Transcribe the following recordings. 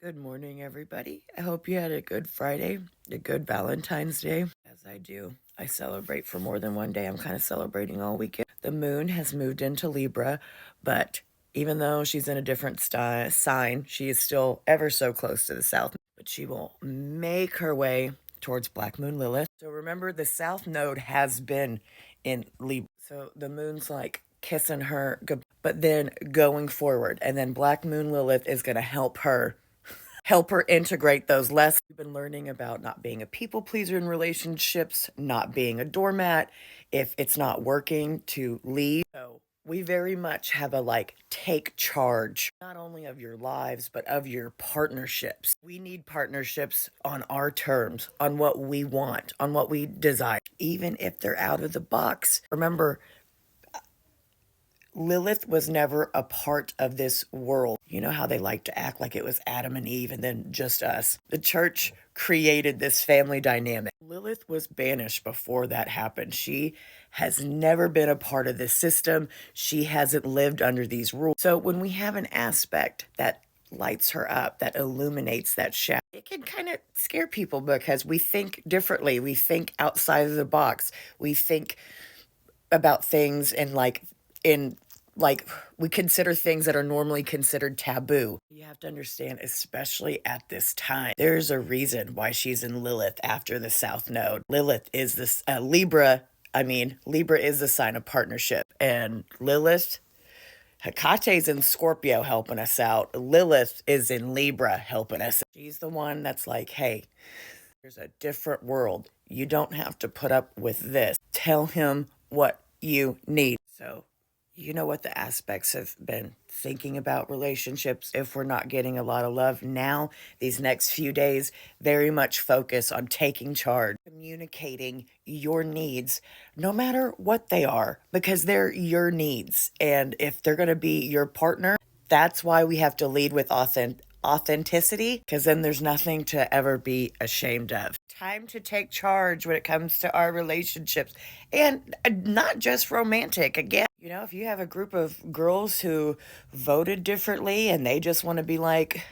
Good morning, everybody. I hope you had a good Friday, a good Valentine's Day. As I do, I celebrate for more than one day. I'm kind of celebrating all weekend. The moon has moved into Libra, but even though she's in a different sign, she is still ever so close to the south. But she will make her way towards Black Moon Lilith. So remember, the south node has been in Libra. So the moon's like kissing her goodbye, but then going forward. And then Black Moon Lilith is going to help her integrate those lessons. We've been learning about not being a people pleaser in relationships, not being a doormat. If it's not working, to leave. So we very much have a take charge, not only of your lives, but of your partnerships. We need partnerships on our terms, on what we want, on what we desire, even if they're out of the box. Remember, Lilith was never a part of this world. You know how they like to act like it was Adam and Eve and then just us. The church created this family dynamic. Lilith was banished before that happened. She has never been a part of this system. She hasn't lived under these rules. So when we have an aspect that lights her up, that illuminates that shadow, it can kind of scare people because we think differently. We think outside of the box. We think about things we consider things that are normally considered taboo. You have to understand, especially at this time, there's a reason why she's in Lilith after the South Node. Lilith is this Libra is the sign of partnership. And Lilith, Hecate's in Scorpio helping us out. Lilith is in Libra helping us out. She's the one that's like, hey, there's a different world. You don't have to put up with this. Tell him what you need. So you know what the aspects have been thinking about relationships. If we're not getting a lot of love now, these next few days, very much focus on taking charge, communicating your needs, no matter what they are, because they're your needs. And if they're going to be your partner, that's why we have to lead with authenticity, because then there's nothing to ever be ashamed of. Time to take charge when it comes to our relationships, and not just romantic. Again, if you have a group of girls who voted differently and they just want to be like,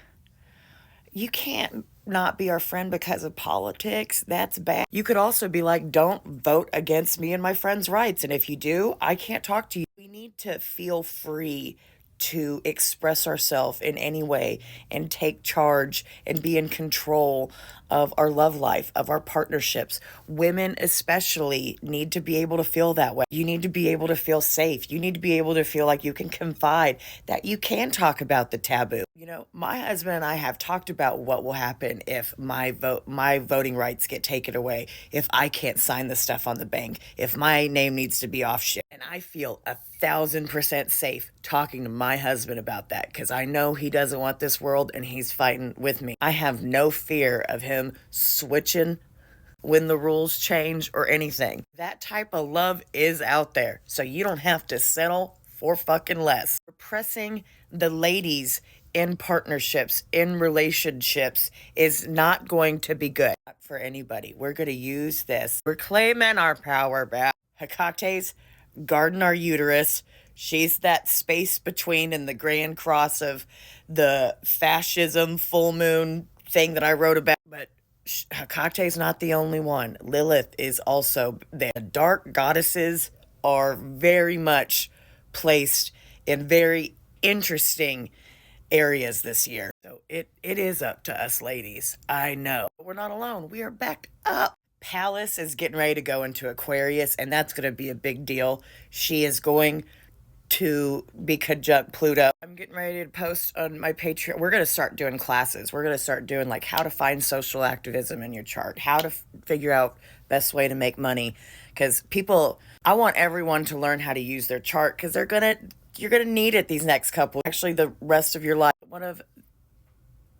you can't not be our friend because of politics, that's bad. You could also be like, don't vote against me and my friend's rights, and if you do, I can't talk to you. We need to feel free to express ourselves in any way and take charge and be in control of our love life, of our partnerships. Women especially need to be able to feel that way. You need to be able to feel safe. You need to be able to feel like you can confide, that you can talk about the taboo. My husband and I have talked about what will happen if my voting rights get taken away, if I can't sign the stuff on the bank, if my name needs to be off shit. And I feel 1,000% safe talking to my husband about that, because I know he doesn't want this world and he's fighting with me. I have no fear of him switching when the rules change or anything. That type of love is out there, so you don't have to settle for fucking less. Repressing the ladies in partnerships, in relationships, is not going to be good for anybody. We're going to use this. We're claiming our power back. Hecate's guarding our uterus. She's that space between in the grand cross of the fascism full moon thing that I wrote about. But Hecate's not the only one. Lilith is also there. The dark goddesses are very much placed in very interesting areas this year. So it is up to us ladies. I know. But we're not alone. We are backed up. Pallas is getting ready to go into Aquarius, and that's going to be a big deal. She is going to be conjunct Pluto. I'm getting ready to post on my Patreon. We're going to start doing classes. We're going to start doing how to find social activism in your chart, how to figure out best way to make money. Because I want everyone to learn how to use their chart, because you're going to need it these next the rest of your life. One of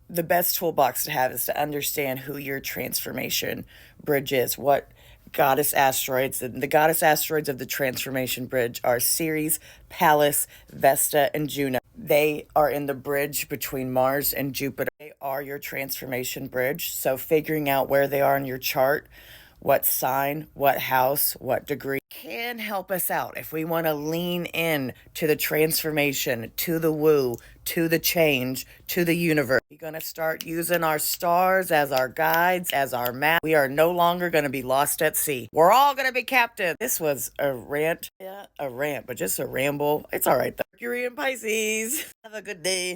the best toolbox to have is to understand who your transformation bridge is, what goddess asteroids. The goddess asteroids of the transformation bridge are Ceres, Pallas, Vesta, and Juno. They are in the bridge between Mars and Jupiter. They are your transformation bridge. So figuring out where they are in your chart, what sign, what house, what degree, can help us out if we want to lean in to the transformation, to the woo, to the change, to the universe. We're going to start using our stars as our guides, as our map. We are no longer going to be lost at sea. We're all going to be captain. This was a rant. Yeah, a rant, but just a ramble. It's all right though. Mercury and Pisces. Have a good day.